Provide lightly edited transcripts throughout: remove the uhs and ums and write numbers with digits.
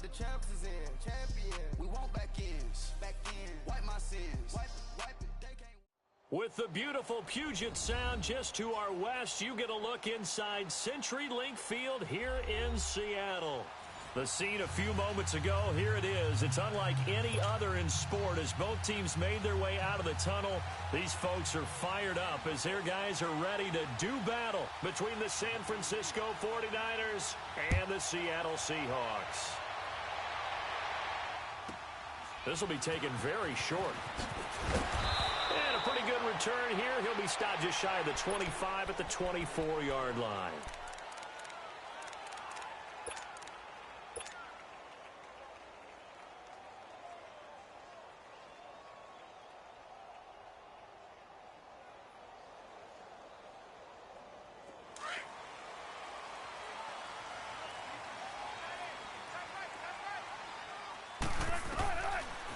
the champs is in, champion. We want back ends, wipe my sins, wipe it, they can't. With the beautiful Puget Sound just to our west, you get a look inside CenturyLink Field here in Seattle. The scene a few moments ago, here it is. It's unlike any other in sport as both teams made their way out of the tunnel. These folks are fired up as their guys are ready to do battle between the San Francisco 49ers and the Seattle Seahawks. This will be taken very short. And a pretty good return here. He'll be stopped just shy of the 25 at the 24-yard line.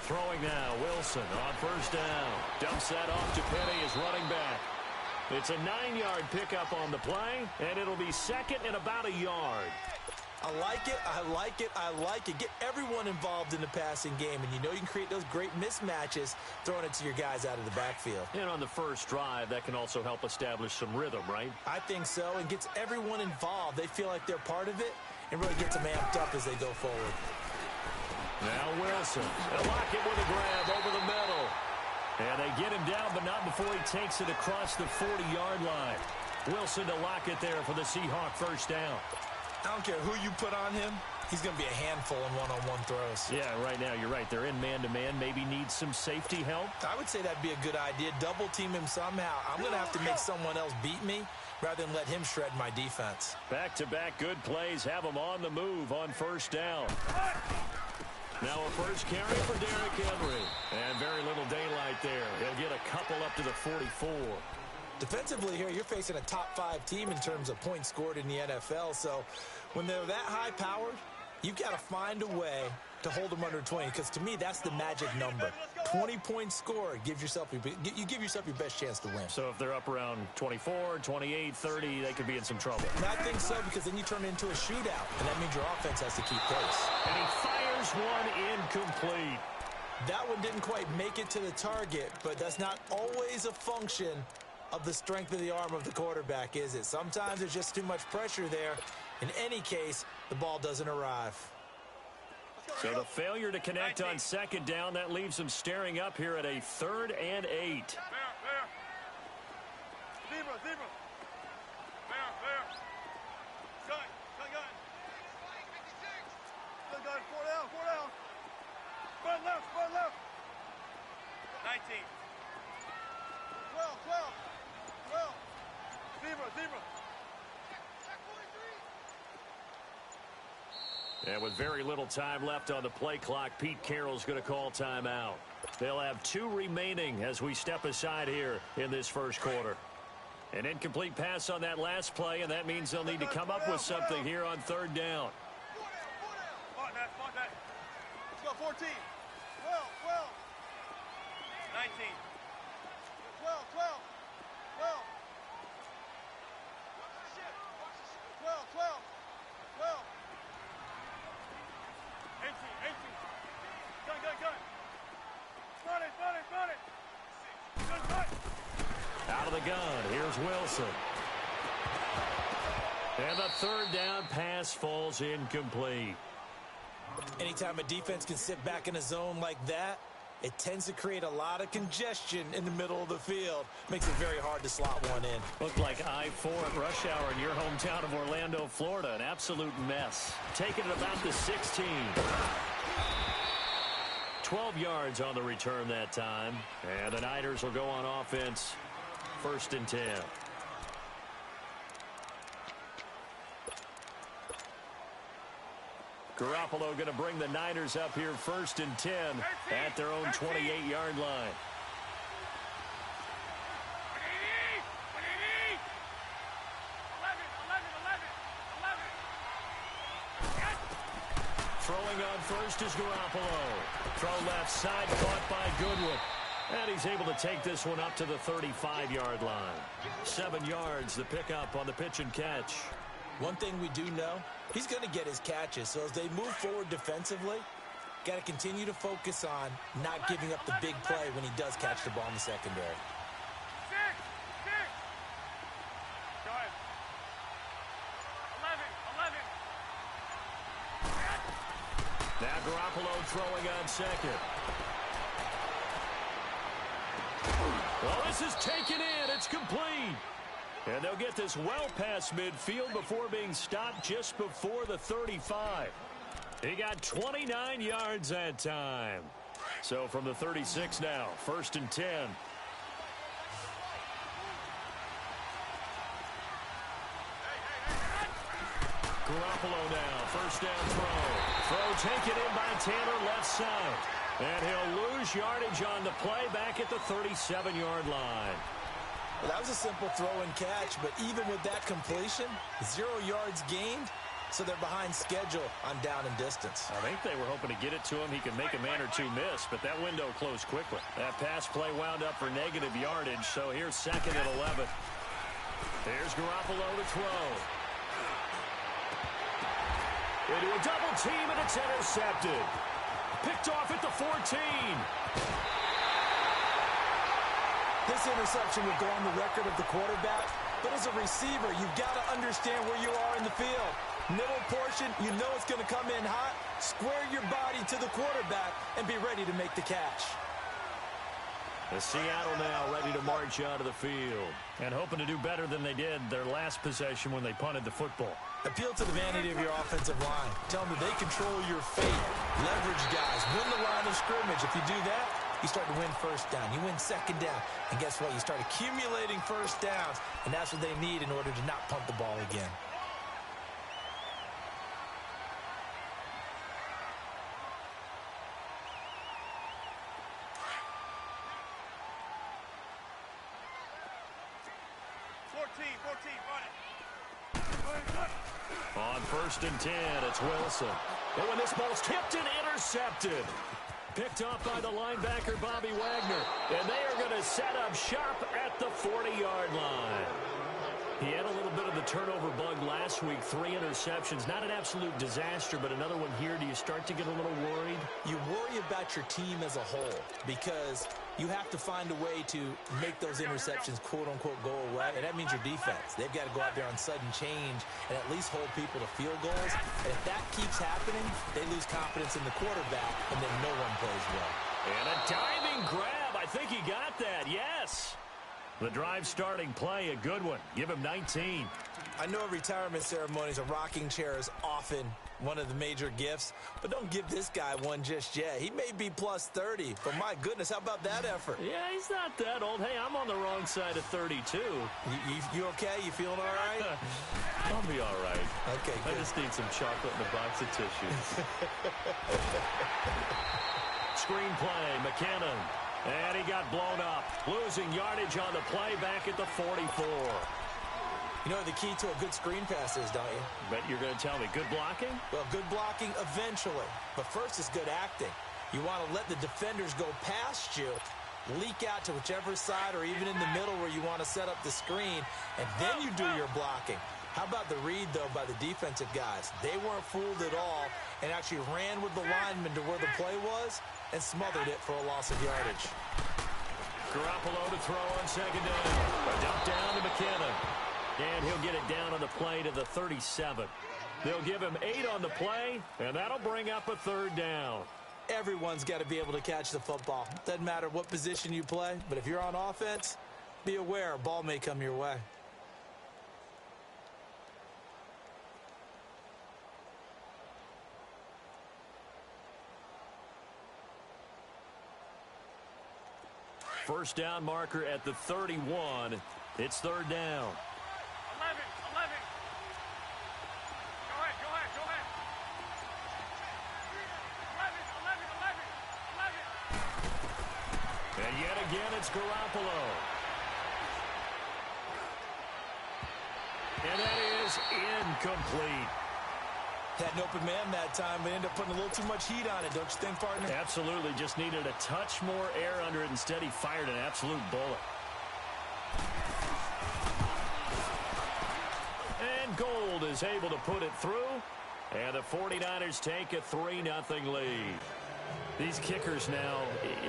Throwing now, Wilson on first down. Dumps that off to Penny as running back. It's a 9-yard pickup on the play, and it'll be second and about a yard. I like it, I like it, I like it. Get everyone involved in the passing game, and you know you can create those great mismatches throwing it to your guys out of the backfield. And on the first drive, that can also help establish some rhythm, right? I think so, and gets everyone involved. They feel like they're part of it, and really gets them amped up as they go forward. Now Wilson, and Lockett with a grab over the middle. And they get him down, but not before he takes it across the 40-yard line. Wilson to Lockett there for the Seahawk first down. I don't care who you put on him. He's going to be a handful in one-on-one throws. Yeah, right now you're right. They're in man-to-man. Maybe needs some safety help. I would say that'd be a good idea. Double team him somehow. I'm going to have to make someone else beat me rather than let him shred my defense. Back-to-back good plays have him on the move on first down. Now a first carry for Derrick Henry. And very little daylight there. He'll get a couple up to the 44. Defensively here, you're facing a top-5 team in terms of points scored in the NFL. So when they're that high-powered, you've got to find a way to hold them under 20. Because to me, that's the magic number. 20 points scored gives yourself you give yourself your best chance to win. So if they're up around 24, 28, 30, they could be in some trouble. And I think so, because then you turn it into a shootout, and that means your offense has to keep pace. And he fires one incomplete. That one didn't quite make it to the target, but that's not always a function of the strength of the arm of the quarterback, is it? Sometimes there's just too much pressure there. In any case, the ball doesn't arrive. So the failure to connect on second down, that leaves them staring up here at a 3rd and 8. Zebra. Fair. Gun. Gun, 4 down. Spread left. 19. 12. Zebra. And with very little time left on the play clock, Pete Carroll's going to call timeout. They'll have 2 remaining as we step aside here in this first quarter. An incomplete pass on that last play, and that means they'll need to come up with something here on 3rd down. Spot that. Let's go, 14. 12. 19. 12. 18. Gun. Run it. Out of the gun, here's Wilson. And the 3rd down pass falls incomplete. Anytime a defense can sit back in a zone like that, it tends to create a lot of congestion in the middle of the field. Makes it very hard to slot one in. Looked like I-4 at rush hour in your hometown of Orlando, Florida. An absolute mess. Taking it about the 16. 12 yards on the return that time. And the Niners will go on offense. 1st and 10. Garoppolo going to bring the Niners up here 1st and 10 at their own 28-yard line. Throwing on first is Garoppolo. Throw left side, caught by Goodwin. And he's able to take this one up to the 35-yard line. 7 yards, the pickup on the pitch and catch. One thing we do know, he's going to get his catches. So as they move forward defensively, got to continue to focus on not giving up the big play when he does catch the ball in the secondary. Go ahead. 11. Now Garoppolo throwing on second. Well, this is taken in. It's complete. And they'll get this well past midfield before being stopped just before the 35. He got 29 yards that time. So from the 36 now, 1st and 10. Garoppolo now, 1st down throw. Throw taken in by Taylor left side. And he'll lose yardage on the play back at the 37-yard line. Well, that was a simple throw and catch, but even with that completion, 0 yards gained, so they're behind schedule on down and distance. I think they were hoping to get it to him. He could make a man or two miss, but that window closed quickly. That pass play wound up for negative yardage, so here's 2nd and 11. Here's Garoppolo to throw. Into a double team, and it's intercepted. Picked off at the 14. This interception will go on the record of the quarterback, but as a receiver, you've got to understand where you are in the field. Middle portion, you know it's going to come in hot. Square your body to the quarterback and be ready to make the catch. The Seattle now ready to march out of the field and hoping to do better than they did their last possession when they punted the football. Appeal to the vanity of your offensive line. Tell them that they control your fate. Leverage guys. Win the line of scrimmage. If you do that, you start to win 1st down. You win 2nd down. And guess what? You start accumulating 1st downs. And that's what they need in order to not punt the ball again. On 1st and 10, it's Wilson. And when this ball's tipped and intercepted. Picked off by the linebacker, Bobby Wagner. And they are going to set up shop at the 40-yard line. He had a little bit of the turnover bug last week, 3 interceptions. Not an absolute disaster, but another one here. Do you start to get a little worried? You worry about your team as a whole because you have to find a way to make those interceptions, quote-unquote, go away. And that means your defense. They've got to go out there on sudden change and at least hold people to field goals. And if that keeps happening, they lose confidence in the quarterback, and then no one plays well. And a diving grab. I think he got that, yes. The drive starting play, a good one. Give him 19. I know at retirement ceremonies, a rocking chair is often one of the major gifts, but don't give this guy one just yet. He may be plus 30, but my goodness, how about that effort? Yeah, he's not that old. Hey, I'm on the wrong side of 32. You okay? You feeling all right? I'll be all right. Okay, good. I just need some chocolate and a box of tissues. Screenplay, McKinnon. And he got blown up. Losing yardage on the play back at the 44. You know what the key to a good screen pass is, don't you? Bet you're going to tell me. Good blocking? Well, good blocking eventually. But first is good acting. You want to let the defenders go past you, leak out to whichever side or even in the middle where you want to set up the screen, and then you do your blocking. How about the read, though, by the defensive guys? They weren't fooled at all and actually ran with the lineman to where the play was and smothered it for a loss of yardage. Garoppolo to throw on 2nd down. A dump down to McKinnon. And he'll get it down on the play to the 37. They'll give him 8 on the play, and that'll bring up a 3rd down. Everyone's got to be able to catch the football. Doesn't matter what position you play, but if you're on offense, be aware a ball may come your way. First down marker at the 31. It's 3rd down. 11. Go ahead. 11. And yet again, it's Garoppolo. And that is incomplete. Had an open man that time, but ended up putting a little too much heat on it, don't you think, partner? Absolutely. Just needed a touch more air under it. Instead, he fired an absolute bullet. And Gold is was able to put it through, and the 49ers take a 3-0 lead. These kickers now,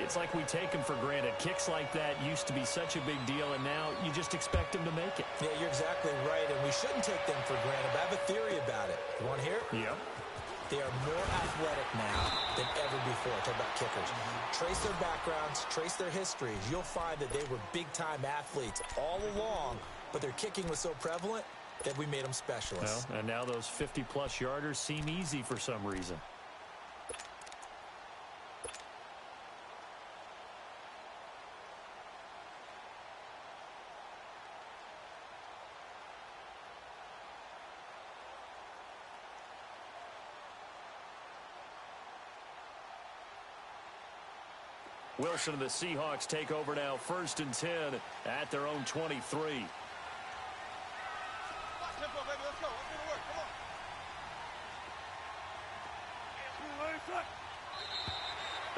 it's like we take them for granted. Kicks like that used to be such a big deal, and now you just expect them to make it. Yeah, you're exactly right, and we shouldn't take them for granted. But I have a theory about it. You want to hear it? Yep. They are more athletic now than ever before. Talk about kickers. Trace their backgrounds, trace their histories. You'll find that they were big-time athletes all along, but their kicking was so prevalent that we made them specialists. Well, and now those 50-plus yarders seem easy for some reason. Wilson and the Seahawks take over now, 1st and 10 at their own 23. Tempo, baby. Let's go. Let's do the work. Come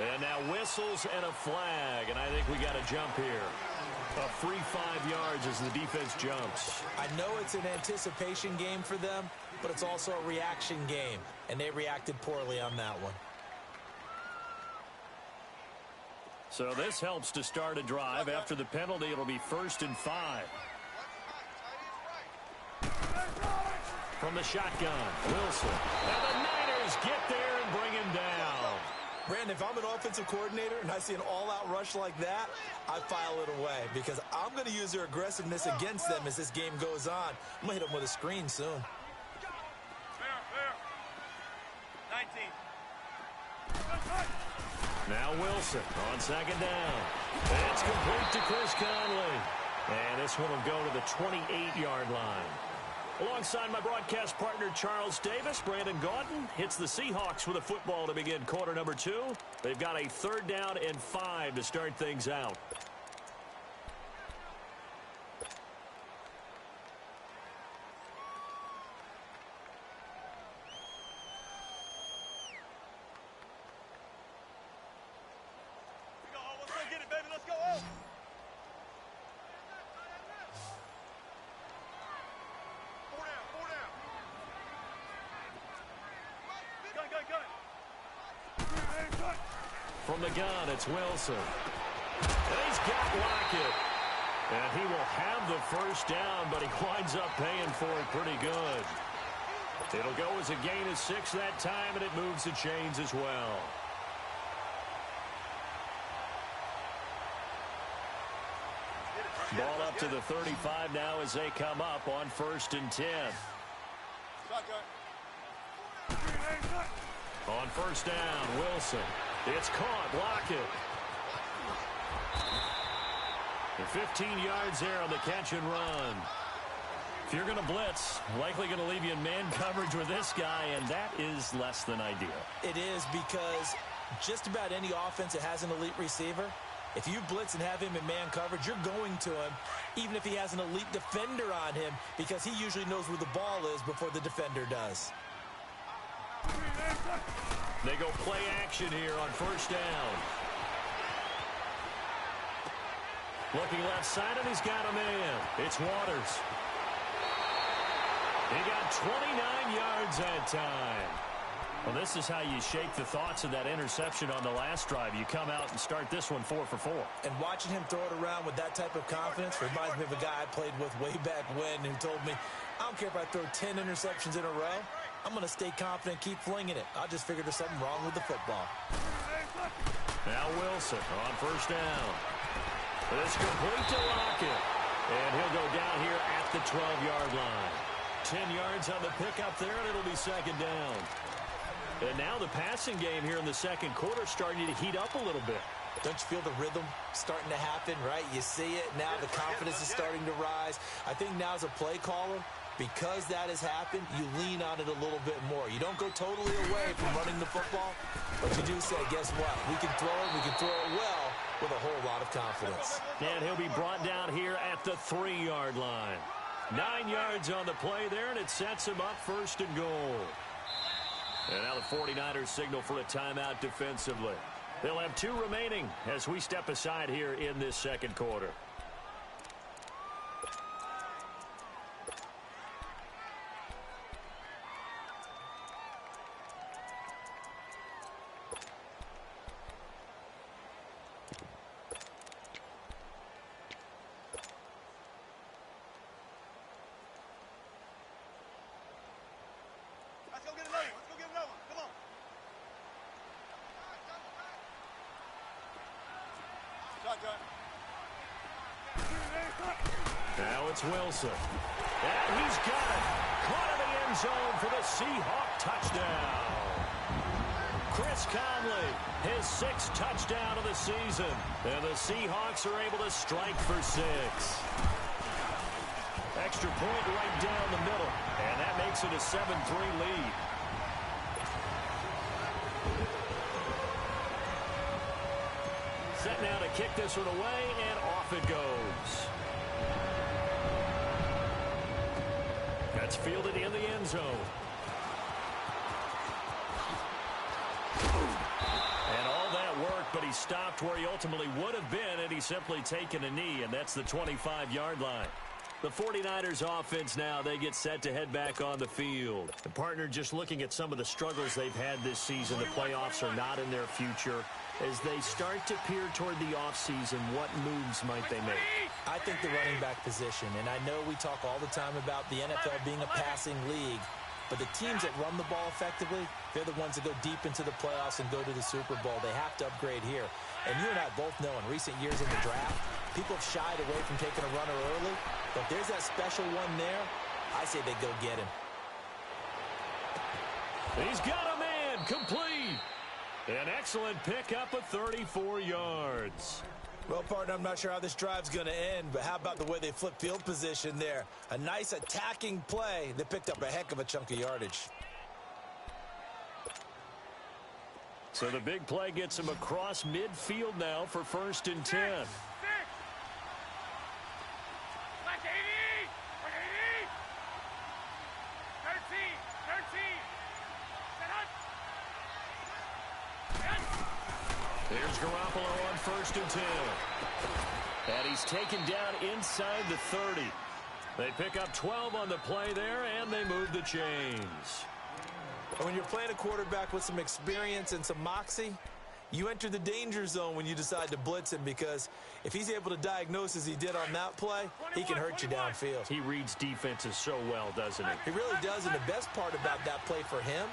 on. And now whistles and a flag, and I think we got a jump here. A free 5 yards as the defense jumps. I know it's an anticipation game for them, but it's also a reaction game, and they reacted poorly on that one. So this helps to start a drive. After the penalty, it'll be 1st and 5. From the shotgun, Wilson. And the Niners get there and bring him down. Brandon, if I'm an offensive coordinator and I see an all-out rush like that, I file it away because I'm going to use their aggressiveness against them as this game goes on. I'm going to hit them with a screen soon. Fair. 19. Now Wilson on 2nd down. It's complete to Chris Conley. And this one will go to the 28-yard line. Alongside my broadcast partner, Charles Davis, Brandon Gaudin hits the Seahawks with a football to begin quarter number 2. They've got a 3rd down and 5 to start things out. Let's go get it, baby. Let's go. Four down. Gun. From the gun, it's Wilson. And he's got Lockett. And he will have the 1st down, but he winds up paying for it pretty good. It'll go as a gain of 6 that time, and it moves the chains as well. Ball up to the 35 now as they come up on 1st and 10. Shotgun. On 1st down, Wilson. It's caught. Lockett. And 15 yards there on the catch and run. If you're going to blitz, likely going to leave you in man coverage with this guy, and that is less than ideal. It is because just about any offense that has an elite receiver, if you blitz and have him in man coverage, you're going to him, even if he has an elite defender on him, because he usually knows where the ball is before the defender does. They go play action here on 1st down. Looking left side, and he's got a man. It's Waters. He got 29 yards that time. Well, this is how you shake the thoughts of that interception on the last drive. You come out and start this one 4 for 4. And watching him throw it around with that type of confidence reminds me of a guy I played with way back when who told me, I don't care if I throw 10 interceptions in a row. I'm going to stay confident, keep flinging it. I just figured there's something wrong with the football. Now Wilson on 1st down. It's complete to Lockett. And he'll go down here at the 12-yard line. 10 yards on the pickup there, and it'll be 2nd down. And now the passing game here in the 2nd quarter starting to heat up a little bit. Don't you feel the rhythm starting to happen, right? You see it. Now the confidence is starting to rise. I think now as a play caller, because that has happened, you lean on it a little bit more. You don't go totally away from running the football, but you do say, guess what? We can throw it. We can throw it well with a whole lot of confidence. And he'll be brought down here at the 3-yard line. 9 yards on the play there, and it sets him up 1st and goal. And now the 49ers signal for a timeout defensively. They'll have 2 remaining as we step aside here in this 2nd quarter. Shotgun. Now it's Wilson. And he's got it. Caught in the end zone for the Seahawk touchdown. Chris Conley, his 6th touchdown of the season. And the Seahawks are able to strike for 6. Extra point right down the middle. And that makes it a 7-3 lead. Set now to kick this one away, and off it goes. That's fielded in the end zone. And all that work, but he stopped where he ultimately would have been, and he's simply taken a knee, and that's the 25-yard line. The 49ers offense now, they get set to head back on the field. The partner, just looking at some of the struggles they've had this season, the playoffs are not in their future. As they start to peer toward the offseason, what moves might they make? I think the running back position, and I know we talk all the time about the NFL being a passing league, but the teams that run the ball effectively, they're the ones that go deep into the playoffs and go to the Super Bowl. They have to upgrade here. And you and I both know in recent years in the draft, people have shied away from taking a runner early, but there's that special one there. I say they go get him. He's got a man, complete. An excellent pickup of 34 yards. Well, partner, I'm not sure how this drive's going to end, but how about the way they flip field position there? A nice attacking play. They picked up a heck of a chunk of yardage. So the big play gets him across midfield now for 1st and 10. Here's Garoppolo on 1st and 10. And he's taken down inside the 30. They pick up 12 on the play there, and they move the chains. When you're playing a quarterback with some experience and some moxie, you enter the danger zone when you decide to blitz him, because if he's able to diagnose as he did on that play, he can hurt you downfield. He reads defenses so well, doesn't he? He really does, and the best part about that play for him,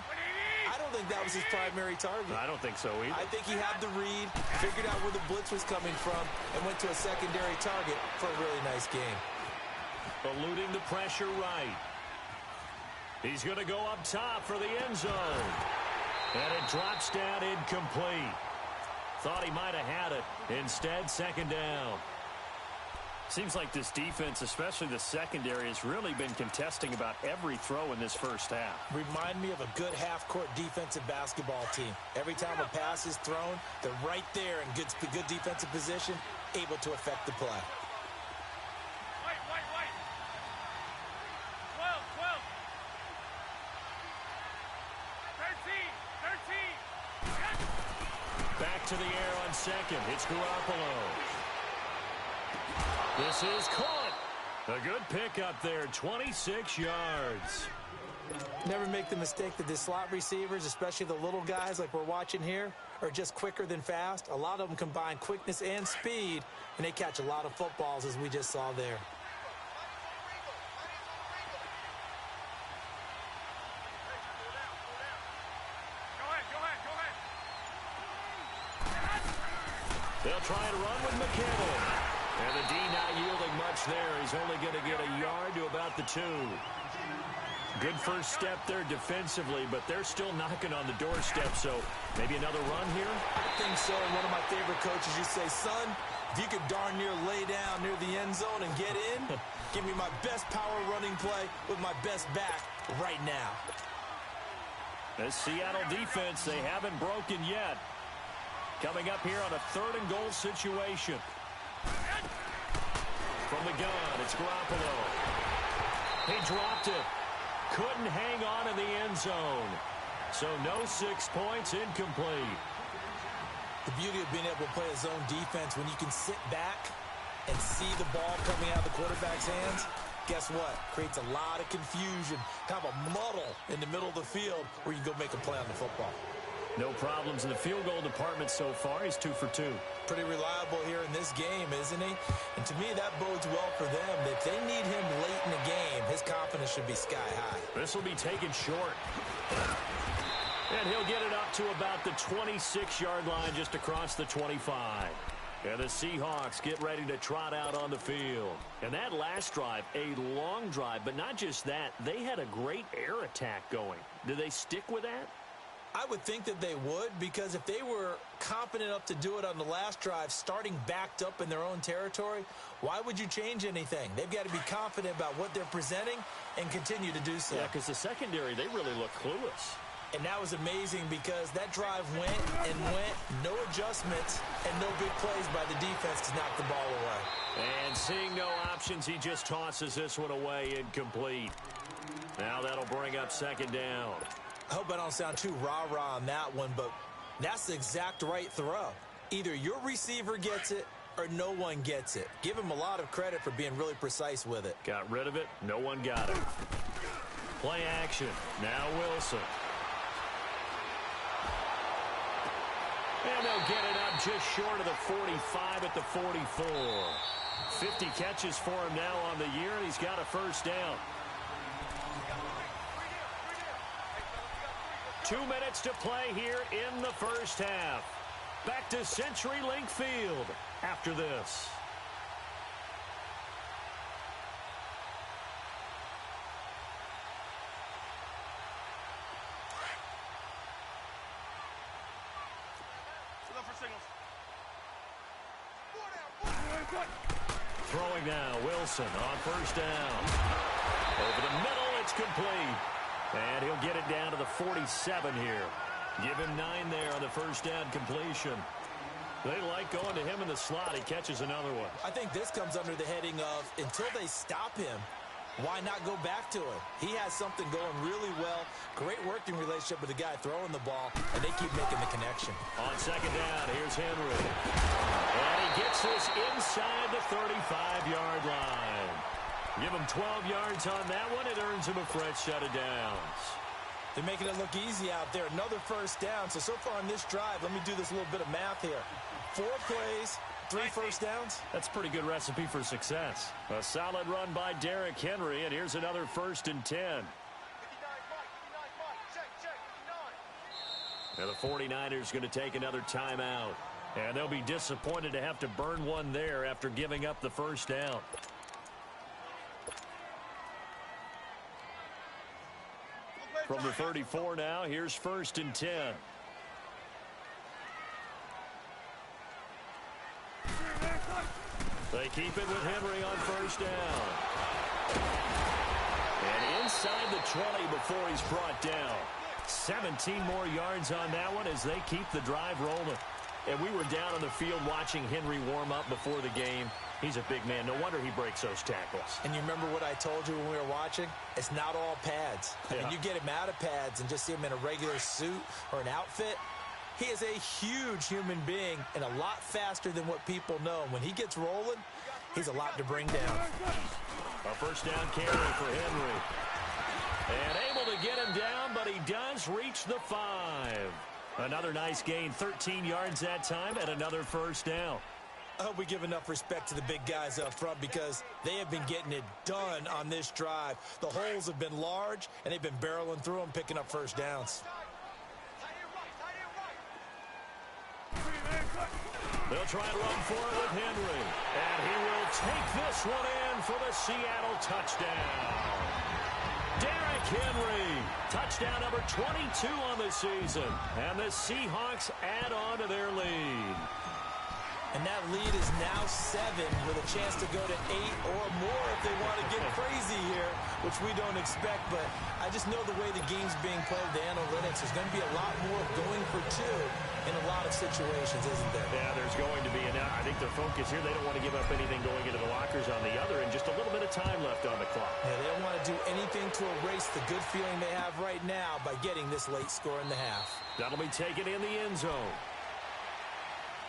I don't think that was his primary target. I don't think so either. I think he had the read, figured out where the blitz was coming from, and went to a secondary target for a really nice game. Eluding the pressure right. He's going to go up top for the end zone. And it drops down incomplete. Thought he might have had it. Instead, 2nd down. Seems like this defense, especially the secondary, has really been contesting about every throw in this first half. Remind me of a good half-court defensive basketball team. Every time a pass is thrown, they're right there in good defensive position, able to affect the play. White. 12. 13. Back to the air on 2nd. It's Garoppolo. This is caught. A good pickup there, 26 yards. Never make the mistake that the slot receivers, especially the little guys like we're watching here, are just quicker than fast. A lot of them combine quickness and speed, and they catch a lot of footballs, as we just saw there. They'll try and run with McKinnon. And the D not yielding much there. He's only going to get a yard to about the 2. Good first step there defensively, but they're still knocking on the doorstep, so maybe another run here? I think so. And one of my favorite coaches used to say, son, if you could darn near lay down near the end zone and get in, give me my best power running play with my best back right now. This Seattle defense, they haven't broken yet. Coming up here on a 3rd and goal situation. From the gun, it's Garoppolo. He dropped it. Couldn't hang on in the end zone. So no 6 points, incomplete. The beauty of being able to play a zone defense, when you can sit back and see the ball coming out of the quarterback's hands, guess what? Creates a lot of confusion, kind of a muddle in the middle of the field where you can go make a play on the football. No problems in the field goal department so far. He's 2 for 2. Pretty reliable here in this game, isn't he? And to me, that bodes well for them. If they need him late in the game, his confidence should be sky high. This will be taken short. And he'll get it up to about the 26-yard line, just across the 25. And the Seahawks get ready to trot out on the field. And that last drive, a long drive, but not just that, they had a great air attack going. Do they stick with that? I would think that they would, because if they were confident enough to do it on the last drive, starting backed up in their own territory, why would you change anything? They've got to be confident about what they're presenting and continue to do so. Yeah, because the secondary, they really look clueless. And that was amazing because that drive went and went, no adjustments, and no big plays by the defense to knock the ball away. And seeing no options, he just tosses this one away incomplete. Now that'll bring up second down. I hope I don't sound too rah-rah on that one, but that's the exact right throw. Either your receiver gets it or no one gets it. Give him a lot of credit for being really precise with it. Got rid of it. No one got it. Play action. Now Wilson. And they'll get it up just short of the 45 at the 44. 50 catches for him now on the year, and he's got a first down. 2 minutes to play here in the first half. Back to CenturyLink Field after this. Throwing now, Wilson on first down. Over the middle, it's complete. And he'll get it down to the 47 here. Give him 9 there on the first down completion. They like going to him in the slot. He catches another one. I think this comes under the heading of, until they stop him, why not go back to him? He has something going really well. Great working relationship with the guy throwing the ball, and they keep making the connection. On second down, here's Henry. And he gets this inside the 35-yard line. Give him 12 yards on that one. It earns him a fresh set of downs. They're making it look easy out there. Another first down. So far on this drive, let me do this little bit of math here. 4 plays, 3 first downs. That's a pretty good recipe for success. A solid run by Derrick Henry, and here's another 1st and 10. Now the 49ers going to take another timeout. And they'll be disappointed to have to burn one there after giving up the first down. From the 34 now, here's 1st and 10. They keep it with Henry on first down. And inside the 20 before he's brought down. 17 more yards on that one as they keep the drive rolling. And we were down on the field watching Henry warm up before the game. He's a big man. No wonder he breaks those tackles. And you remember what I told you when we were watching? It's not all pads. I mean, you get him out of pads and just see him in a regular suit or an outfit. He is a huge human being and a lot faster than what people know. When he gets rolling, he's a lot to bring down. A first down carry for Henry. And able to get him down, but he does reach the 5. Another nice gain, 13 yards that time, and another first down. I hope we give enough respect to the big guys up front because they have been getting it done on this drive. The holes have been large, and they've been barreling through them, picking up first downs. They'll try and run for it with Henry. And he will take this one in for the Seattle touchdown. Derrick Henry, touchdown number 22 on the season. And the Seahawks add on to their lead. And that lead is now 7 with a chance to go to 8 or more if they want to get crazy here, which we don't expect. But I just know the way the game's being played, the analytics, there's going to be a lot more going for 2 in a lot of situations, isn't there? Yeah, there's going to be. And I think their focus here, they don't want to give up anything going into the lockers on the other, and just a little bit of time left on the clock. Yeah, they don't want to do anything to erase the good feeling they have right now by getting this late score in the half. That'll be taken in the end zone.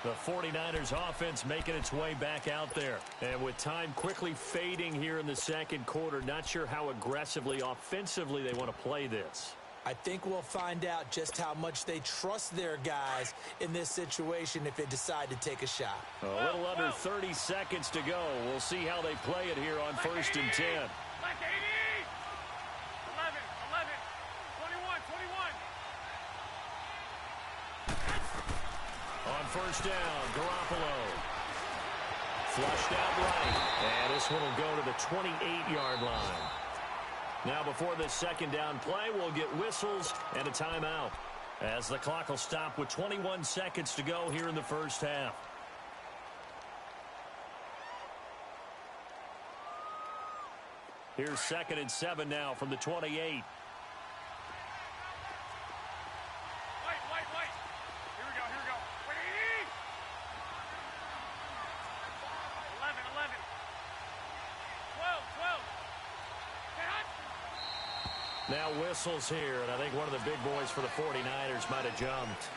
The 49ers offense making its way back out there. And with time quickly fading here in the second quarter, not sure how aggressively, offensively they want to play this. I think we'll find out just how much they trust their guys in this situation if they decide to take a shot. A little under 30 seconds to go. We'll see how they play it here on 1st and 10. 11, 21, 21. On first down, Garoppolo. Flushed out right. And this one will go to the 28-yard line. Now before this second down play, we'll get whistles and a timeout, as the clock will stop with 21 seconds to go here in the first half. Here's 2nd and 7 now from the 28. Wait. Here we go. Wait. 11. 12. Now whistles here, and I think one of the big boys for the 49ers might have jumped.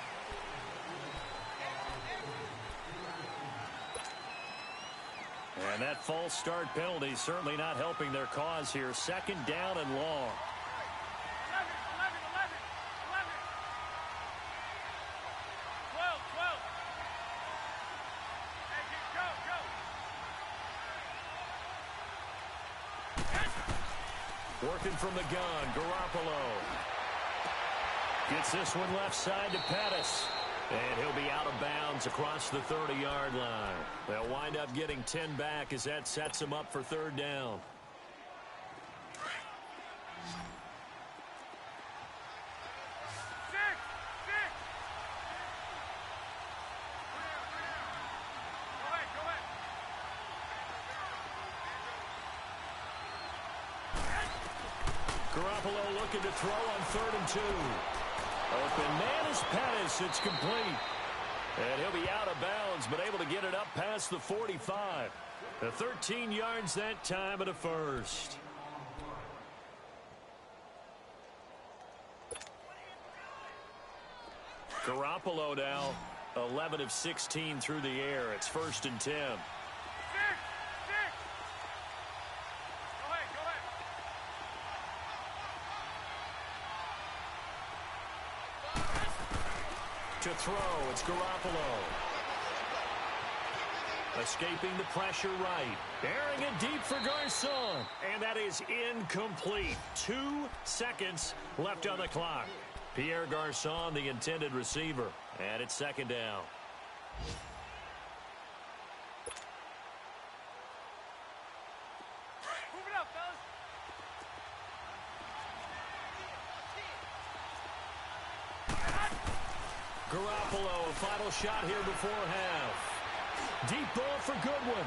And that false start penalty certainly not helping their cause here. 2nd down and long. 11. 12. Hey, go. Working from the gun, Garoppolo. Gets this one left side to Pettis. And he'll be out of bounds across the 30-yard line. They'll wind up getting 10 back as that sets them up for 3rd down. Garoppolo looking to throw on 3rd and 2. Open man is Pettis. It's complete. And he'll be out of bounds, but able to get it up past the 45. The 13 yards that time at a first. Garoppolo now 11 of 16 through the air. It's 1st and 10. To throw, it's Garoppolo. Escaping the pressure right. Airing it deep for Garcon. And that is incomplete. 2 seconds left on the clock. Pierre Garcon, the intended receiver. And it's 2nd down. Move it up, fellas. Garoppolo, final shot here before half. Deep ball for Goodwin.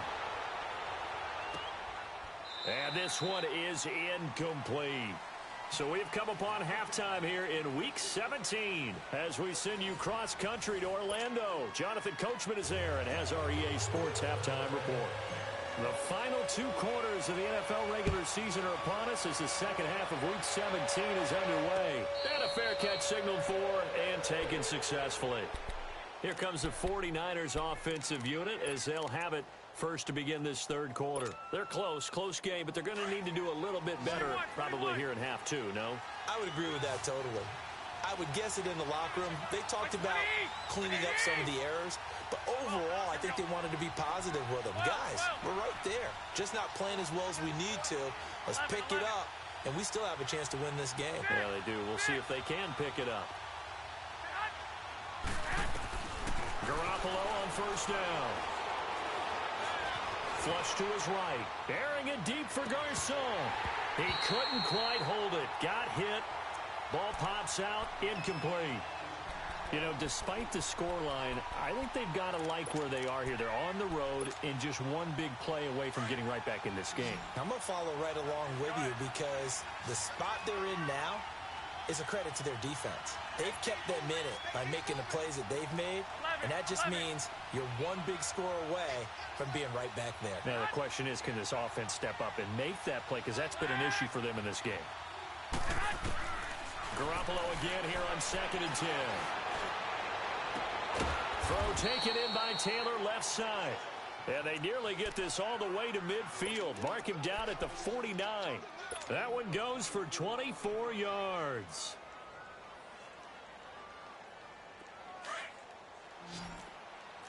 And this one is incomplete. So we've come upon halftime here in Week 17 as we send you cross-country to Orlando. Jonathan Coachman is there and has our EA Sports halftime report. The final 2 quarters of the NFL regular season are upon us as the second half of Week 17 is underway. And a fair catch signaled for and taken successfully. Here comes the 49ers offensive unit as they'll have it first to begin this 3rd quarter. They're close game, but they're going to need to do a little bit better probably here in half 2, no? I would agree with that totally. I would guess it in the locker room. They talked about cleaning up some of the errors, but overall, I think they wanted to be positive with them. Guys, we're right there. Just not playing as well as we need to. Let's pick it up, and we still have a chance to win this game. Yeah, they do. We'll see if they can pick it up. Garoppolo on 1st down. Flush to his right. Airing it deep for Garcon. He couldn't quite hold it. Got hit. Ball pops out. Incomplete. You know, despite the scoreline, I think they've got to like where they are here. They're on the road and just one big play away from getting right back in this game. I'm going to follow right along with you because the spot they're in now is a credit to their defense. They've kept them in it by making the plays that they've made, and that just means you're one big score away from being right back there. Now, the question is, can this offense step up and make that play? Because that's been an issue for them in this game. Garoppolo again here on 2nd and 10. Throw taken in by Taylor left side. And they nearly get this all the way to midfield. Mark him down at the 49. That one goes for 24 yards.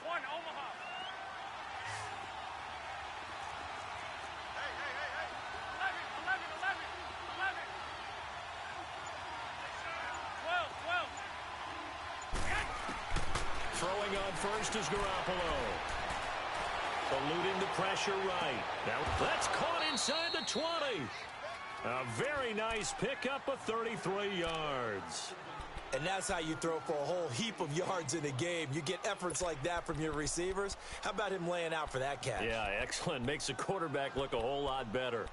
One, Omaha. Hey. 11. 12. Throwing on first is Garoppolo. Eluding the pressure right. Now that's caught inside the 20. A very nice pickup of 33 yards. And that's how you throw for a whole heap of yards in a game. You get efforts like that from your receivers. How about him laying out for that catch? Yeah, excellent. Makes the quarterback look a whole lot better.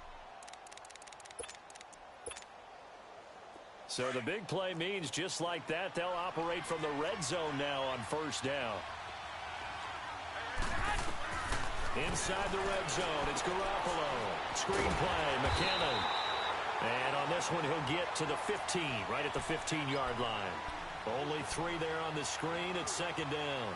So the big play means just like that, they'll operate from the red zone now on first down. Inside the red zone, it's Garoppolo. Screen play, McKinnon. And on this one, he'll get to the 15, right at the 15-yard line. Only 3 there on the screen. It's second down.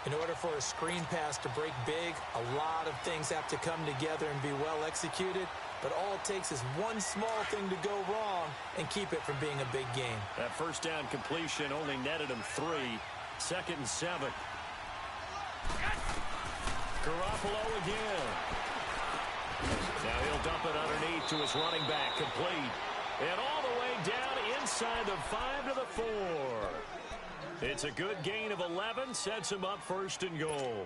In order for a screen pass to break big, a lot of things have to come together and be well executed. But all it takes is one small thing to go wrong and keep it from being a big game. That first down completion only netted him 3. Second and 7. Garoppolo again. Now he'll dump it underneath to his running back, complete. And all the way down inside the 5 to the 4. It's a good gain of 11, sets him up first and goal.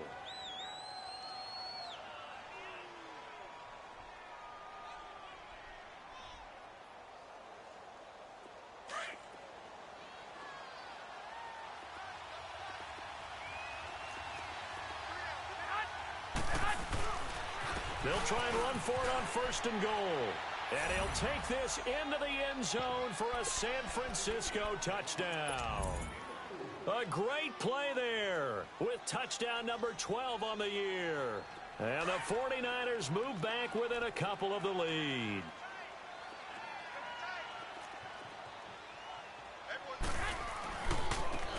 They'll try and run for it on first and goal. And he'll take this into the end zone for a San Francisco touchdown. A great play there with touchdown number 12 on the year. And the 49ers move back within a couple of the lead.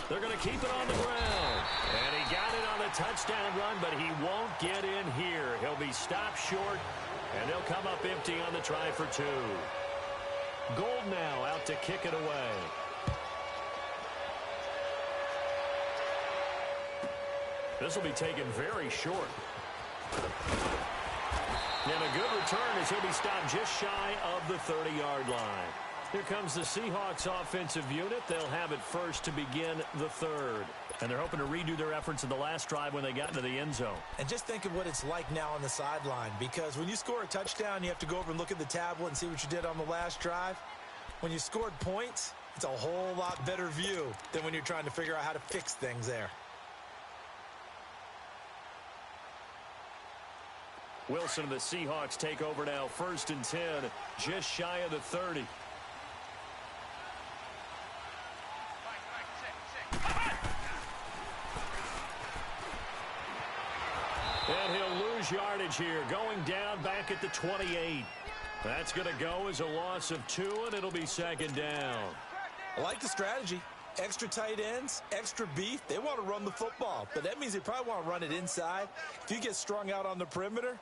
They're going to keep it on the ground. And he got it on the touchdown run, but he won't get in here. He'll be stopped short, and they'll come up empty on the try for 2. Gold now out to kick it away. This will be taken very short. And a good return as he'll be stopped just shy of the 30-yard line. Here comes the Seahawks offensive unit. They'll have it first to begin the third. And they're hoping to redo their efforts in the last drive when they got into the end zone. And just think of what it's like now on the sideline, because when you score a touchdown, you have to go over and look at the tablet and see what you did on the last drive. When you scored points, it's a whole lot better view than when you're trying to figure out how to fix things there. Wilson and the Seahawks take over now, first and 10, just shy of the 30. And he'll lose yardage here, going down back at the 28. That's going to go as a loss of 2, and it'll be second down. I like the strategy. Extra tight ends, extra beef. They want to run the football, but that means they probably want to run it inside. If you get strung out on the perimeter,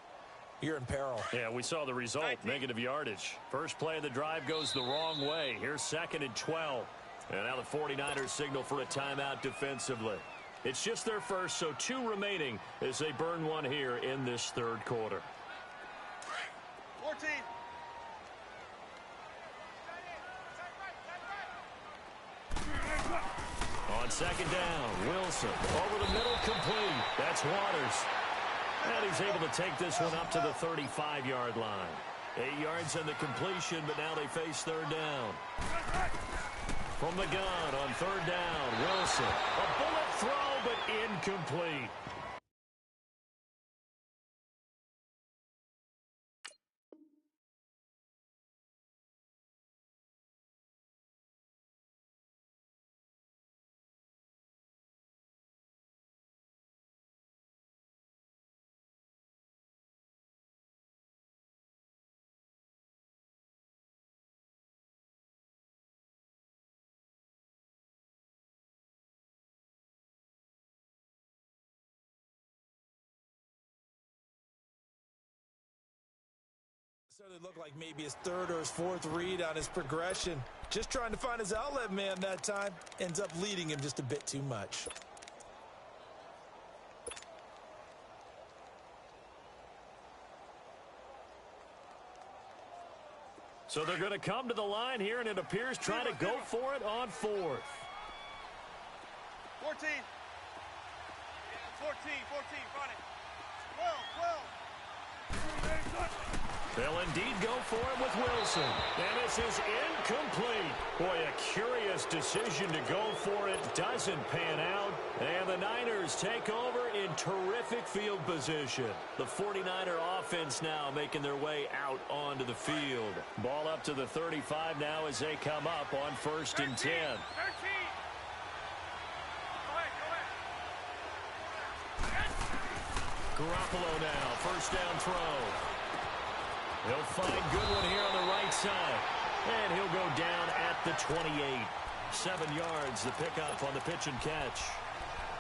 you're in peril. Yeah, we saw the result, negative yardage. First play of the drive goes the wrong way. Here's second and 12. And now the 49ers signal for a timeout defensively. It's just their first, so 2 remaining as they burn one here in this third quarter. 14. On second down, Wilson over the middle, complete. That's Waters. And he's able to take this one up to the 35-yard line. 8 yards on the completion, but now they face third down. From the gun on third down, Wilson. A bullet throw, but incomplete. Certainly looked like maybe his third or his fourth read on his progression. Just trying to find his outlet man that time. Ends up leading him just a bit too much. So they're going to come to the line here, and it appears trying to go for it on fourth. 14. 14, 14, front it. They'll indeed go for him with Wilson. And this is incomplete. Boy, a curious decision to go for it. Doesn't pan out. And the Niners take over in terrific field position. The 49er offense now making their way out onto the field. Ball up to the 35 now as they come up on 1st and 10. Garoppolo now, 1st down throw. He'll find Goodwin here on the right side. And he'll go down at the 28. 7 yards, the pickup on the pitch and catch.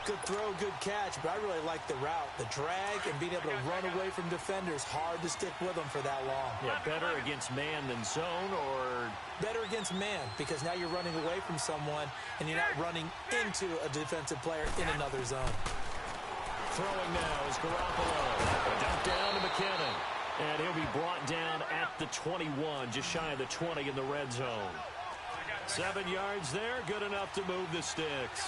Good throw, good catch, but I really like the route. The drag and being able to run away from defenders, hard to stick with them for that long. Yeah, better against man than zone, or? Better against man, because now you're running away from someone and you're not running into a defensive player in another zone. Throwing now is Garoppolo. A dump down to McKinnon. And he'll be brought down at the 21, just shy of the 20 in the red zone. 7 yards there, good enough to move the sticks.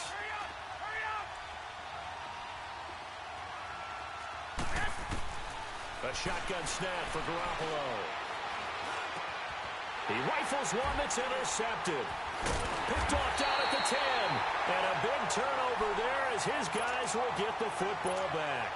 A shotgun snap for Garoppolo. He rifles one that's intercepted. Picked off down at the 10. And a big turnover there as his guys will get the football back.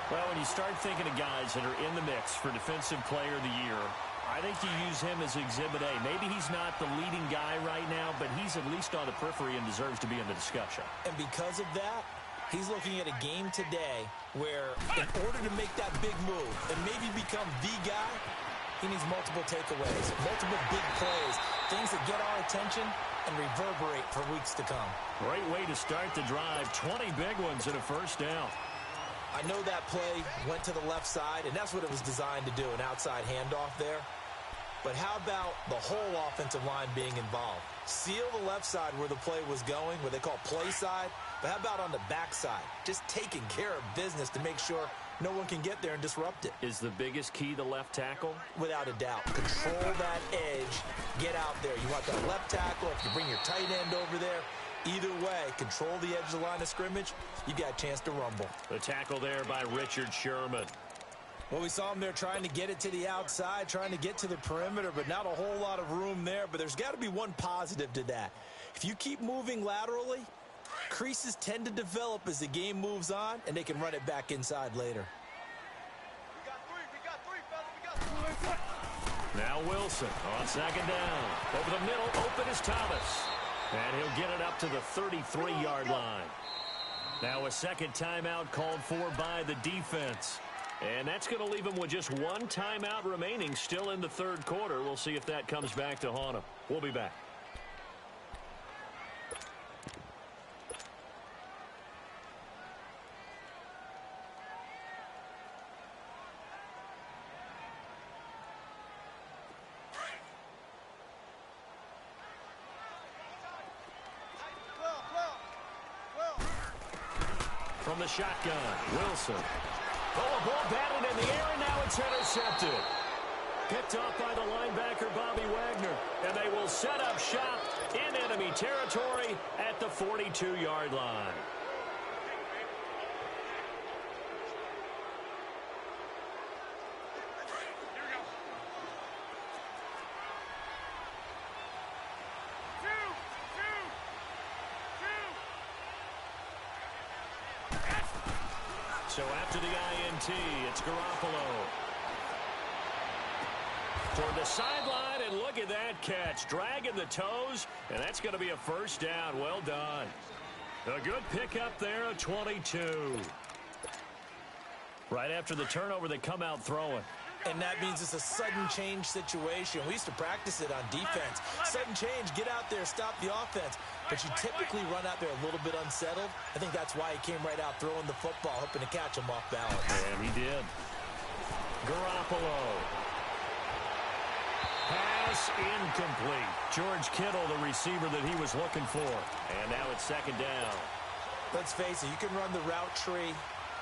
Well, when you start thinking of guys that are in the mix for Defensive Player of the Year, I think you use him as Exhibit A. Maybe he's not the leading guy right now, but he's at least on the periphery and deserves to be in the discussion. And because of that, he's looking at a game today where in order to make that big move and maybe become the guy, he needs multiple takeaways, multiple big plays, things that get our attention and reverberate for weeks to come. Great way to start the drive. 20 big ones and a 1st down. I know that play went to the left side, and that's what it was designed to do, an outside handoff there. But how about the whole offensive line being involved? Seal the left side where the play was going, what they call play side. But how about on the back side? Just taking care of business to make sure no one can get there and disrupt it. Is the biggest key the left tackle? Without a doubt. Control that edge. Get out there. You want that left tackle. If you bring your tight end over there, either way, control the edge of the line of scrimmage, you got a chance to rumble. The tackle there by Richard Sherman. Well, we saw him there trying to get it to the outside, trying to get to the perimeter, but not a whole lot of room there. But there's got to be one positive to that. If you keep moving laterally, creases tend to develop as the game moves on, and they can run it back inside later. Now Wilson on 2nd down. Over the middle, open is Thomas. And he'll get it up to the 33-yard line. Now a 2nd timeout called for by the defense. And that's going to leave him with just 1 timeout remaining still in the 3rd quarter. We'll see if that comes back to haunt him. We'll be back. From the shotgun, Wilson. Oh, a ball batted in the air, and now it's intercepted. Picked off by the linebacker, Bobby Wagner. And they will set up shop in enemy territory at the 42-yard line. So after the INT, it's Garoppolo. Toward the sideline, and look at that catch. Dragging the toes, and that's going to be a 1st down. Well done. A good pickup there, a 22. Right after the turnover, they come out throwing. And that means it's a sudden change situation. We used to practice it on defense. Sudden change, get out there, stop the offense. But you typically run out there a little bit unsettled. I think that's why he came right out throwing the football, hoping to catch him off balance. And he did. Garoppolo. Pass incomplete. George Kittle, the receiver that he was looking for. And now it's 2nd down. Let's face it, you can run the route tree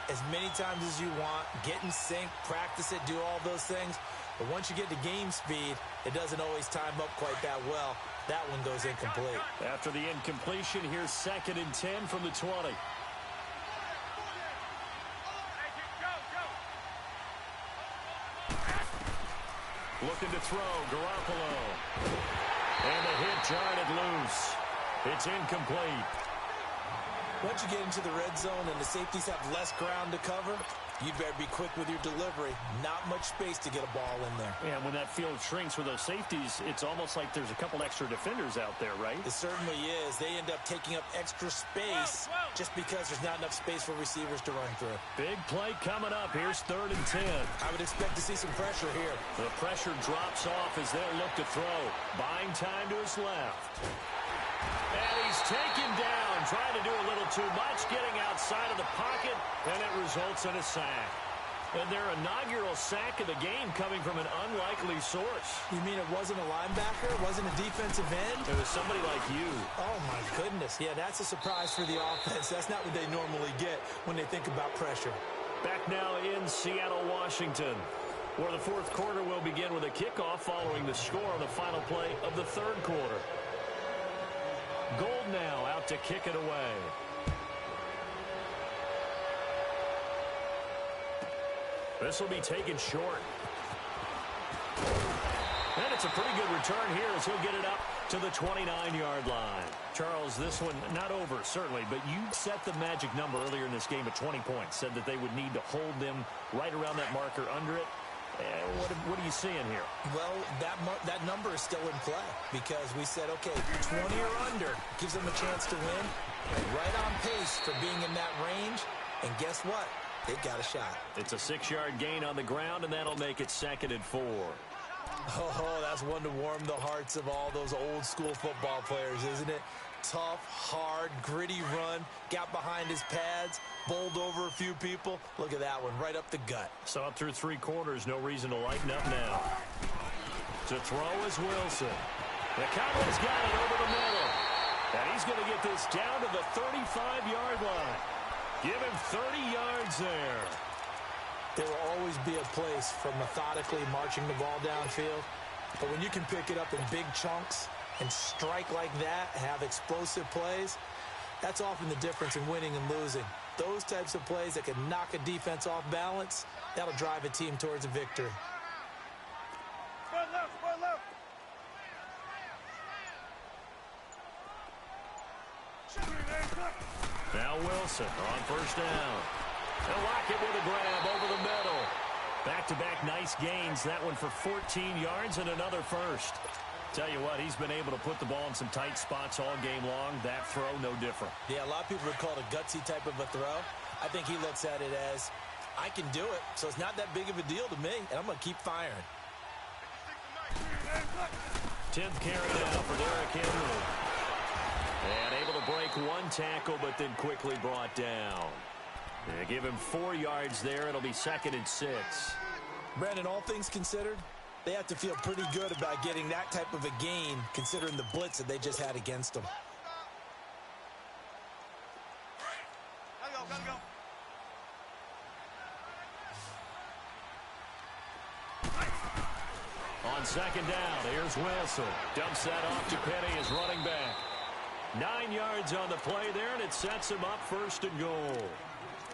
as many times as you want, get in sync, practice it, do all those things. But once you get to game speed, it doesn't always time up quite that well. That one goes incomplete. After the incompletion, here's 2nd and 10 from the 20. Looking to throw, Garoppolo. And the hit jarred loose. It's incomplete. Once you get into the red zone and the safeties have less ground to cover, you better be quick with your delivery. Not much space to get a ball in there. Yeah, when that field shrinks with those safeties, it's almost like there's a couple extra defenders out there, right? It certainly is. They end up taking up extra space just because there's not enough space for receivers to run through. Big play coming up. Here's 3rd and 10. I would expect to see some pressure here. The pressure drops off as they'll look to throw. Buying time to his left. And he's taken down, trying to do a little too much, getting outside of the pocket, and it results in a sack. And their inaugural sack of the game coming from an unlikely source. You mean it wasn't a linebacker? It wasn't a defensive end? It was somebody like you. Oh, my goodness. Yeah, that's a surprise for the offense. That's not what they normally get when they think about pressure. Back now in Seattle, Washington, where the 4th quarter will begin with a kickoff following the score on the final play of the 3rd quarter. Gold now out to kick it away. This will be taken short. And it's a pretty good return here as he'll get it up to the 29-yard line. Charles, this one not over, certainly, but you set the magic number earlier in this game at 20 points. Said that they would need to hold them right around that marker under it. What are you seeing here? Well, that number is still in play because we said, okay, 20 or under gives them a chance to win. Right on pace for being in that range. And guess what? They've got a shot. It's a 6-yard gain on the ground, and that'll make it 2nd and 4. Oh, that's one to warm the hearts of all those old-school football players, isn't it? Tough, hard, gritty run, got behind his pads, bowled over a few people. Look at that one, right up the gut. Saw it through 3 quarters, no reason to lighten up now. To throw is Wilson. The Cowboys got it over the middle. And he's going to get this down to the 35-yard line. Give him 30 yards there. There will always be a place for methodically marching the ball downfield. But when you can pick it up in big chunks and strike like that, have explosive plays, that's often the difference in winning and losing. Those types of plays that can knock a defense off balance, that'll drive a team towards a victory. Spread left, spread left. Now Wilson on 1st down. They'll lock it with a grab over the middle. Back-to-back nice gains. That one for 14 yards and another first. Tell you what, he's been able to put the ball in some tight spots all game long. That throw, no different. Yeah, a lot of people would call it a gutsy type of a throw. I think he looks at it as, I can do it, so it's not that big of a deal to me, and I'm going to keep firing. 10th carry now for Derrick Henry. And able to break 1 tackle, but then quickly brought down. They give him 4 yards there. It'll be 2nd and 6. Brandon, all things considered, they have to feel pretty good about getting that type of a gain, considering the blitz that they just had against them. Gotta go. On 2nd down, here's Wilson. Dumps that off to Penny as running back. 9 yards on the play there, and it sets him up 1st and goal.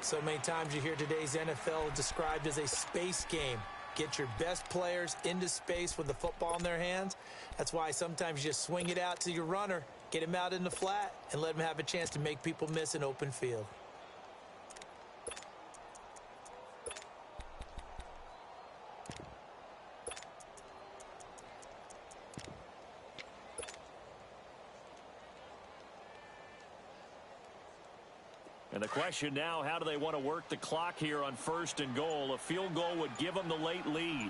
So many times you hear today's NFL described as a space game. Get your best players into space with the football in their hands. That's why sometimes you just swing it out to your runner, get him out in the flat, and let him have a chance to make people miss an open field. And the question now, how do they want to work the clock here on 1st and goal? A field goal would give them the late lead.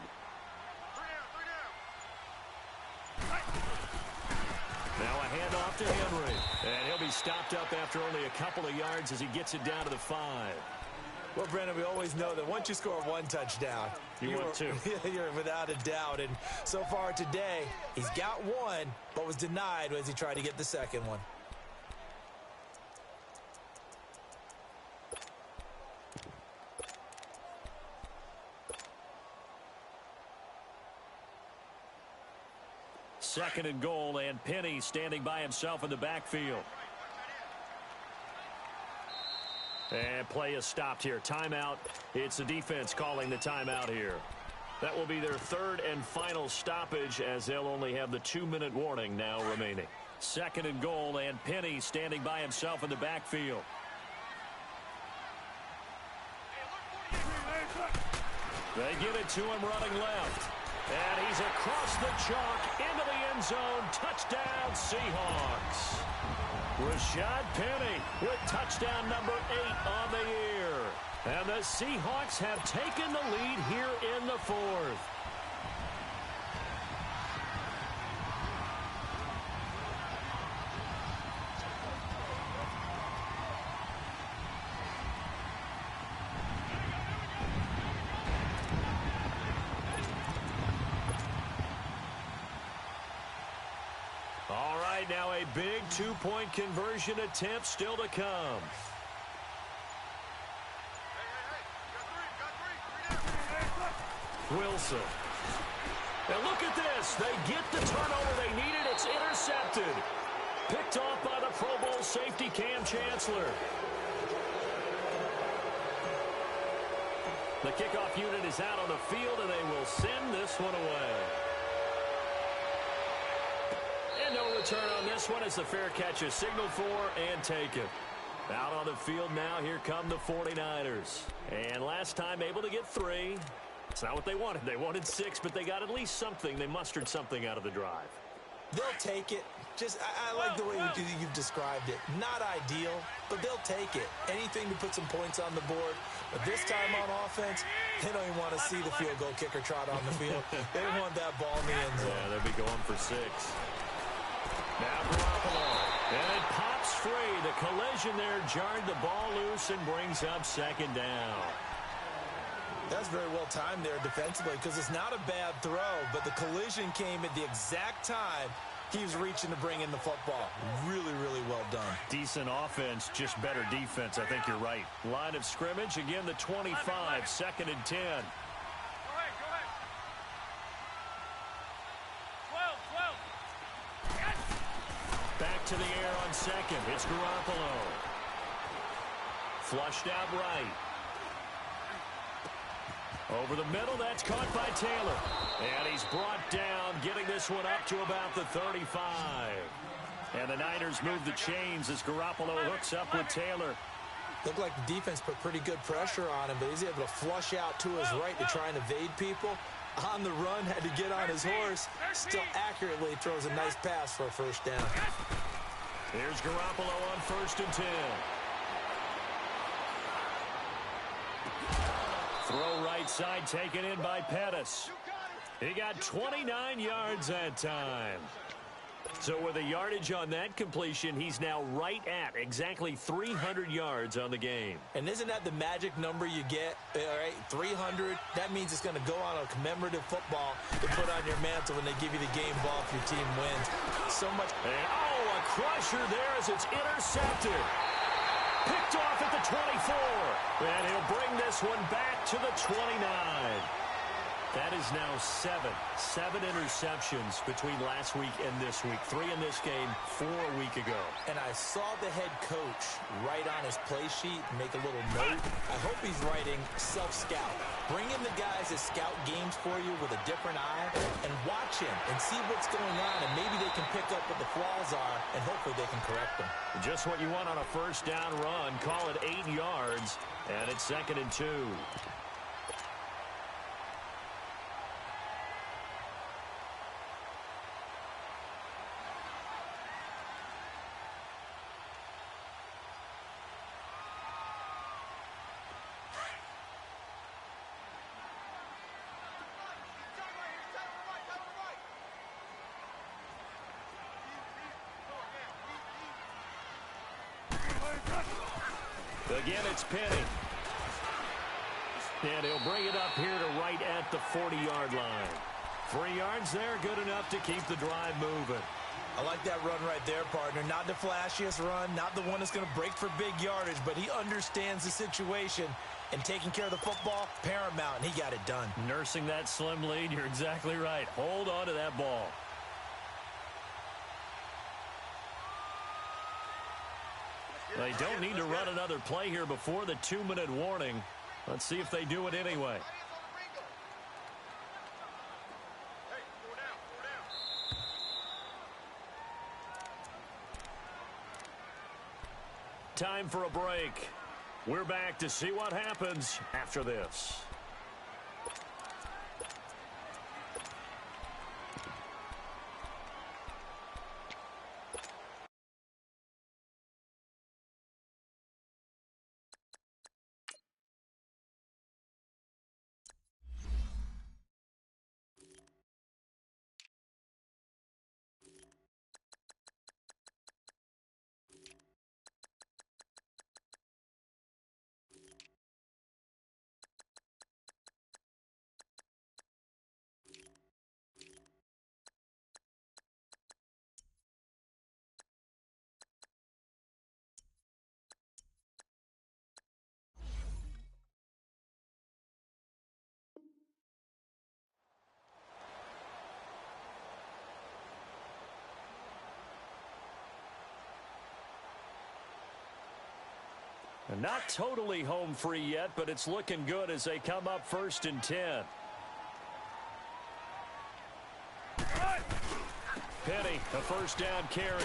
Now a handoff to Henry. And he'll be stopped up after only a couple of yards as he gets it down to the 5. Well, Brandon, we always know that once you score 1 touchdown, you want 2. You're without a doubt. And so far today, he's got 1, but was denied as he tried to get the 2nd one. Second and goal, and Penny standing by himself in the backfield. And play is stopped here. Timeout. It's the defense calling the timeout here. That will be their third and final stoppage, as they'll only have the 2-minute warning now remaining. Second and goal, and Penny standing by himself in the backfield. They give it to him running left. And he's across the chalk into the end zone. Touchdown, Seahawks. Rashad Penny with touchdown number 8 on the year. And the Seahawks have taken the lead here in the fourth. All right, now a big 2-point conversion attempt still to come. Wilson. And look at this. They get the turnover they needed. It's intercepted. Picked off by the Pro Bowl safety Cam Chancellor. The kickoff unit is out on the field, and they will send this one away. And no return on this one as the fair catch is signaled for and taken. Out on the field now, here come the 49ers. And last time able to get 3. It's not what they wanted. They wanted 6, but they got at least something. They mustered something out of the drive. They'll take it. I like the way you've described it. Not ideal, but they'll take it. Anything to put some points on the board. But this time on offense, they don't even want to see the field goal kicker trot on the field. They don't want that ball in the end zone. Yeah, they'll be going for 6. Now Garoppolo. And it pops free. The collision there jarred the ball loose and brings up second down. That's very well timed there defensively because it's not a bad throw, but the collision came at the exact time he was reaching to bring in the football. Really, really well done. Decent offense, just better defense. I think you're right. Line of scrimmage, again, the 25, second and 10. Go ahead. 12. Yes. Back to the air on second. It's Garoppolo. Flushed out right. Over the middle, that's caught by Taylor. And he's brought down, getting this one up to about the 35. And the Niners move the chains as Garoppolo hooks up with Taylor. Looked like the defense put pretty good pressure on him, but he's able to flush out to his right to try and evade people. On the run, had to get on his horse. Still accurately throws a nice pass for a first down. Here's Garoppolo on 1st and 10. Throw right side taken in by Pettis. He got 29 yards that time. So with a yardage on that completion, he's now right at exactly 300 yards on the game. And isn't that the magic number you get? All right, 300. That means it's going to go on a commemorative football to put on your mantle when they give you the game ball if your team wins. So much. And, a crusher there as it's intercepted. Picked off at the 24. And he'll bring this one back to the 29. That is now 7 interceptions between last week and this week. 3 in this game, 4 a week ago. And I saw the head coach write on his play sheet, make a little note. I hope he's writing self-scout. Bring in the guys that scout games for you with a different eye and watch him and see what's going on, and maybe they can pick up what the flaws are, and hopefully they can correct them. Just what you want on a first down run. Call it 8 yards, and it's 2nd and 2. Again, it's Penny. And he'll bring it up here to right at the 40-yard line. 3 yards there, good enough to keep the drive moving. I like that run right there, partner. Not the flashiest run, not the one that's going to break for big yardage, but he understands the situation, and taking care of the football, paramount, and he got it done. Nursing that slim lead, you're exactly right. Hold on to that ball. They don't need to run another play here before the 2-minute warning. Let's see if they do it anyway. Time for a break. We're back to see what happens after this. And not totally home free yet, but it's looking good as they come up 1st and 10. Penny, a first down carry.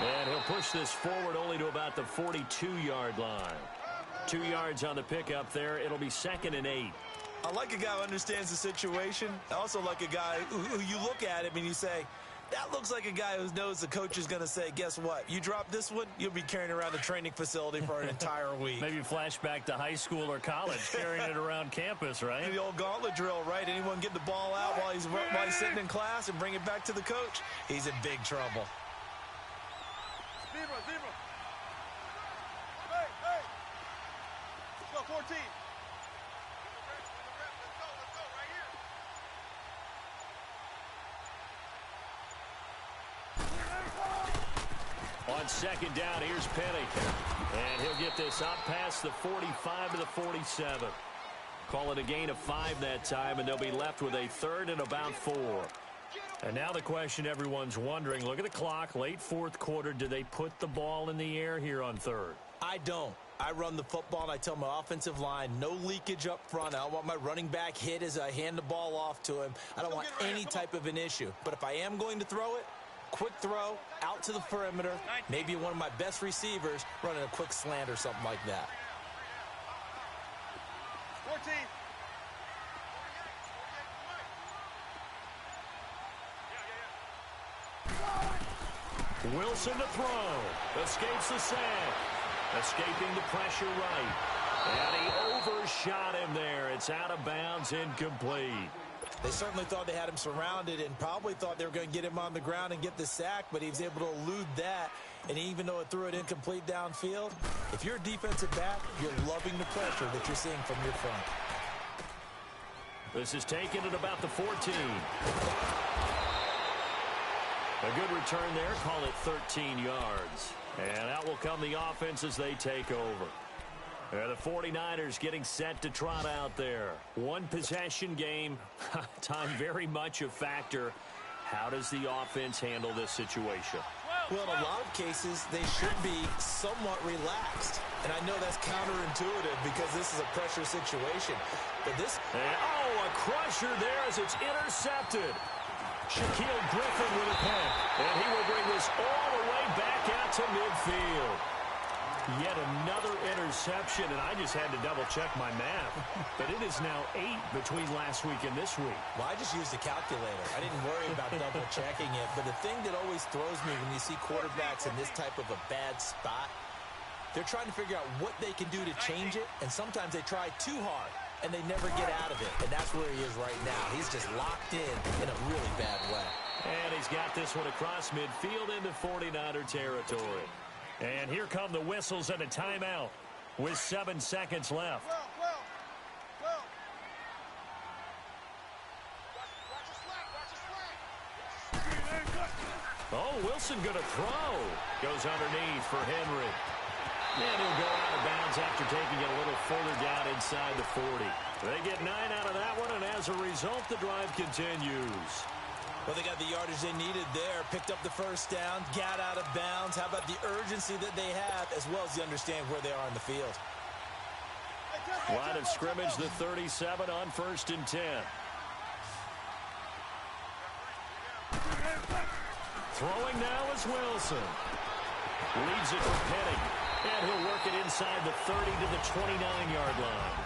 And he'll push this forward only to about the 42-yard line. 2 yards on the pickup there. It'll be 2nd and 8. I like a guy who understands the situation. I also like a guy who you look at him and you say, that looks like a guy who knows the coach is going to say, guess what? You drop this one, you'll be carrying around the training facility for an entire week. Maybe flashback to high school or college, carrying it around campus, right? The old gauntlet drill, right? Anyone get the ball out while he's sitting in class and bring it back to the coach? He's in big trouble. Zebra. Hey. Let's go, 14. Let's go, right here. On 2nd down, here's Penny. And he'll get this up past the 45 to the 47. Call it a gain of 5 that time, and they'll be left with a 3rd and about 4. And now the question everyone's wondering, look at the clock, late 4th quarter. Do they put the ball in the air here on 3rd? I don't. I run the football, and I tell my offensive line, no leakage up front. I don't want my running back hit as I hand the ball off to him. I don't want any type of an issue. But if I am going to throw it, quick throw, out to the perimeter, maybe one of my best receivers running a quick slant or something like that. 14. Wilson to throw. Escapes the sack. Escaping the pressure right. And he overshot him there. It's out of bounds, incomplete. They certainly thought they had him surrounded and probably thought they were going to get him on the ground and get the sack, but he was able to elude that. And even though it threw it incomplete downfield, if you're a defensive back, you're loving the pressure that you're seeing from your front. This is taken at about the 14. A good return there. Call it 13 yards. And out will come the offense as they take over. The 49ers getting set to trot out there. One possession game. Time very much a factor. How does the offense handle this situation? Well, in a lot of cases, they should be somewhat relaxed. And I know that's counterintuitive because this is a pressure situation. But this... a crusher there as it's intercepted. Shaquille Griffin with a pick. And he will bring this all the way back out to midfield. Yet another interception, and I just had to double-check my math. But it is now 8 between last week and this week. Well, I just used a calculator. I didn't worry about double-checking it. But the thing that always throws me when you see quarterbacks in this type of a bad spot, they're trying to figure out what they can do to change it, and sometimes they try too hard, and they never get out of it. And that's where he is right now. He's just locked in a really bad way. And he's got this one across midfield into 49er territory. And here come the whistles and a timeout with 7 seconds left. Oh, Wilson going to throw. Goes underneath for Henry. And he'll go out of bounds after taking it a little further down inside the 40. They get 9 out of that one, and as a result, the drive continues. Well, they got the yardage they needed there, picked up the first down, got out of bounds. How about the urgency that they have, as well as they understand where they are in the field. Line of scrimmage, the 37 on 1st and 10. Throwing now is Wilson. Leads it for Penning. And he'll work it inside the 30 to the 29-yard line.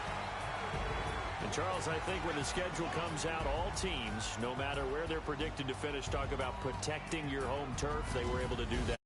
And, Charles, I think when the schedule comes out, all teams, no matter where they're predicted to finish, talk about protecting your home turf. They were able to do that.